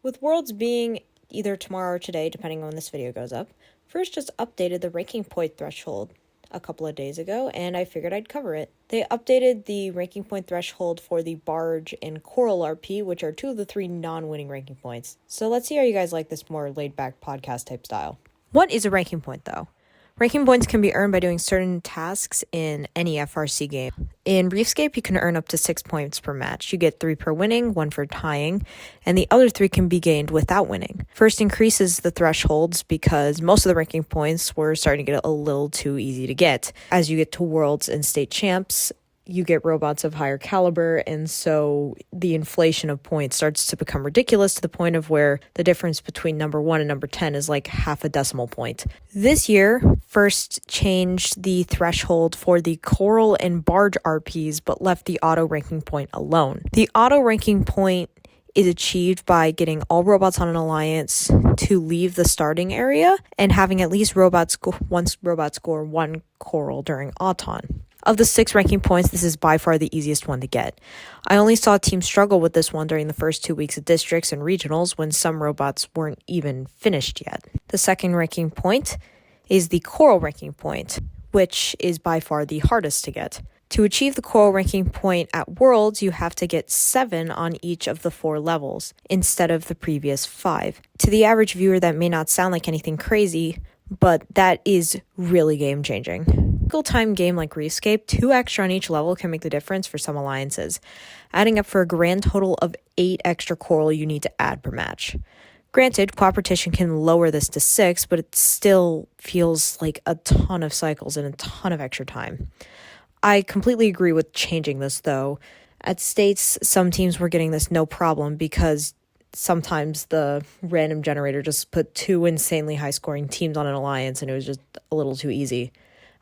With Worlds being either tomorrow or today, depending on when this video goes up, First just updated the ranking point threshold a couple of days ago, and I figured I'd cover it. They updated the ranking point threshold for the Barge and Coral RP, which are two of the three non-winning ranking points. So let's see how you guys like this more laid-back podcast type style. What is a ranking point, though? Ranking points can be earned by doing certain tasks in any FRC game. In Reefscape, you can earn up to 6 points per match. You get 3 per winning, 1 for tying, and the other 3 can be gained without winning. First increases the thresholds because most of the ranking points were starting to get a little too easy to get. As you get to Worlds and State Champs, you get robots of higher caliber, and so the inflation of points starts to become ridiculous to the point of where the difference between number 1 and number 10 is like half a decimal point. This year, First changed the threshold for the Coral and Barge RPs, but left the auto ranking point alone. The auto ranking point is achieved by getting all robots on an alliance to leave the starting area and having at least once robots score 1 Coral during Auton. Of the 6 ranking points, this is by far the easiest one to get. I only saw teams struggle with this one during the first 2 weeks of districts and regionals when some robots weren't even finished yet. The second ranking point is the Coral ranking point, which is by far the hardest to get. To achieve the Coral ranking point at Worlds, you have to get 7 on each of the 4 levels, instead of the previous 5. To the average viewer, that may not sound like anything crazy, but that is really game-changing. Time game like Reefscape, 2 extra on each level can make the difference for some alliances, adding up for a grand total of 8 extra Coral you need to add per match. Granted, Cooperation can lower this to 6, but it still feels like a ton of cycles and a ton of extra time. I completely agree with changing this, though. At States, some teams were getting this no problem because sometimes the random generator just put 2 insanely high-scoring teams on an alliance, and it was just a little too easy.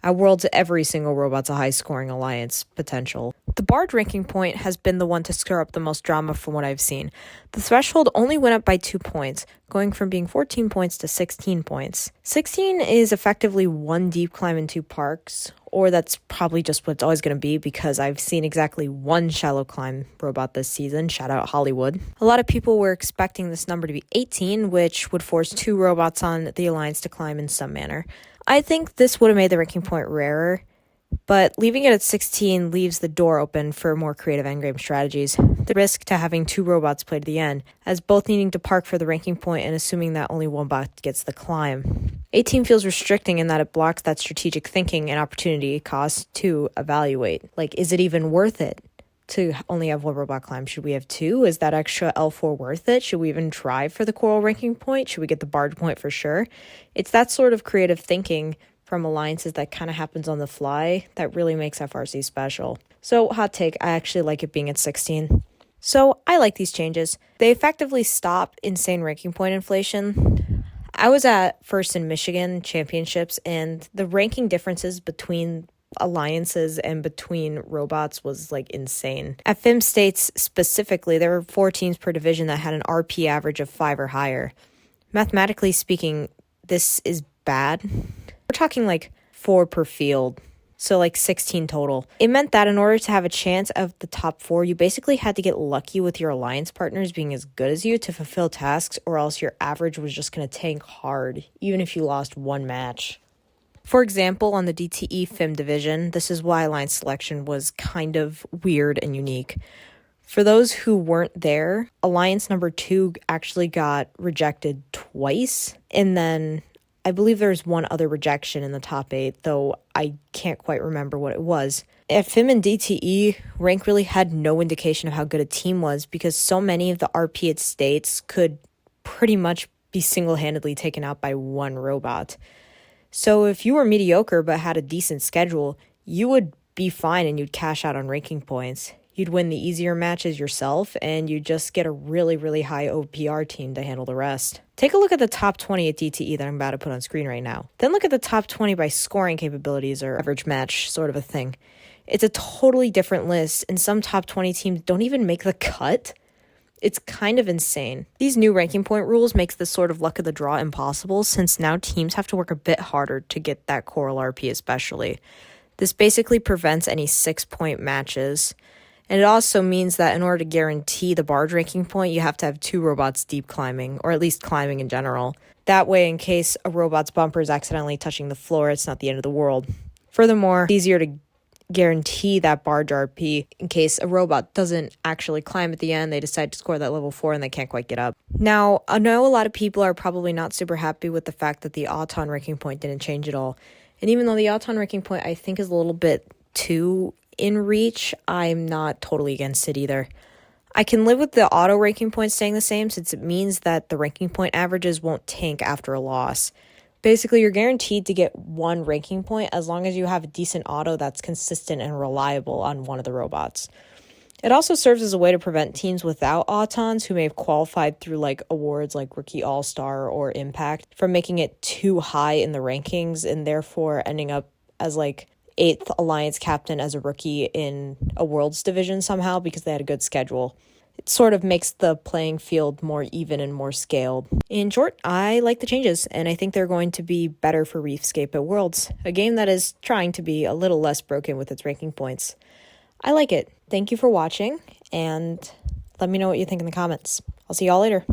At Worlds, every single robot's a high-scoring alliance potential. The Barge ranking point has been the one to stir up the most drama from what I've seen. The threshold only went up by 2 points, going from being 14 points to 16 points. 16 is effectively 1 deep climb and 2 parks, or that's probably just what it's always going to be because I've seen exactly 1 shallow climb robot this season, shout out Hollywood. A lot of people were expecting this number to be 18, which would force 2 robots on the alliance to climb in some manner. I think this would have made the ranking point rarer, but leaving it at 16 leaves the door open for more creative endgame strategies. The risk to having 2 robots play to the end, as both needing to park for the ranking point and assuming that only one bot gets the climb. 18 feels restricting in that it blocks that strategic thinking and opportunity cost to evaluate. Like, is it even worth it to only have 1 robot climb? Should we have 2? Is that extra L4 worth it? Should we even try for the Coral ranking point? Should we get the Barge point for sure? It's that sort of creative thinking from alliances that kind of happens on the fly that really makes FRC special. So, hot take, I actually like it being at 16. So, I like these changes. They effectively stop insane ranking point inflation. I was at First in Michigan championships, and the ranking differences between alliances and between robots was like insane. At FIM States specifically, there were 4 teams per division that had an RP average of 5 or higher. Mathematically speaking, this is bad. We're talking like 4 per field, so like 16 total. It meant that in order to have a chance of the top 4, you basically had to get lucky with your alliance partners being as good as you to fulfill tasks, or else your average was just going to tank hard, even if you lost 1 match. For example, on the DTE FIM division, this is why alliance selection was kind of weird and unique. For those who weren't there, alliance number 2 actually got rejected twice, and then I believe there's 1 other rejection in the top 8, though I can't quite remember what it was. At FIM and DTE, rank really had no indication of how good a team was because so many of the RP at States could pretty much be single-handedly taken out by 1 robot. So if you were mediocre but had a decent schedule, you would be fine and you'd cash out on ranking points. You'd win the easier matches yourself, and you'd just get a really, really high OPR team to handle the rest. Take a look at the top 20 at DTE that I'm about to put on screen right now. Then look at the top 20 by scoring capabilities or average match sort of a thing. It's a totally different list, and some top 20 teams don't even make the cut. It's kind of insane. These new ranking point rules makes this sort of luck of the draw impossible, since now teams have to work a bit harder to get that Coral RP especially. This basically prevents any 6-point matches, And it also means that in order to guarantee the barge ranking point, you have to have 2 robots deep climbing, or at least climbing in general. That way, in case a robot's bumper is accidentally touching the floor, it's not the end of the world. Furthermore, it's easier to guarantee that barge RP in case a robot doesn't actually climb at the end, they decide to score that level 4 and they can't quite get up. Now, I know a lot of people are probably not super happy with the fact that the Auton ranking point didn't change at all. And even though the Auton ranking point I think is a little bit too in reach, I'm not totally against it either. I can live with the auto ranking point staying the same since it means that the ranking point averages won't tank after a loss. Basically, you're guaranteed to get 1 ranking point as long as you have a decent auto that's consistent and reliable on one of the robots. It also serves as a way to prevent teams without Autons who may have qualified through awards like Rookie All-Star or Impact from making it too high in the rankings and therefore ending up as 8th Alliance captain as a rookie in a Worlds division somehow because they had a good schedule. It sort of makes the playing field more even and more scaled. In short, I like the changes, and I think they're going to be better for Reefscape at Worlds, a game that is trying to be a little less broken with its ranking points. I like it. Thank you for watching, and let me know what you think in the comments. I'll see y'all later.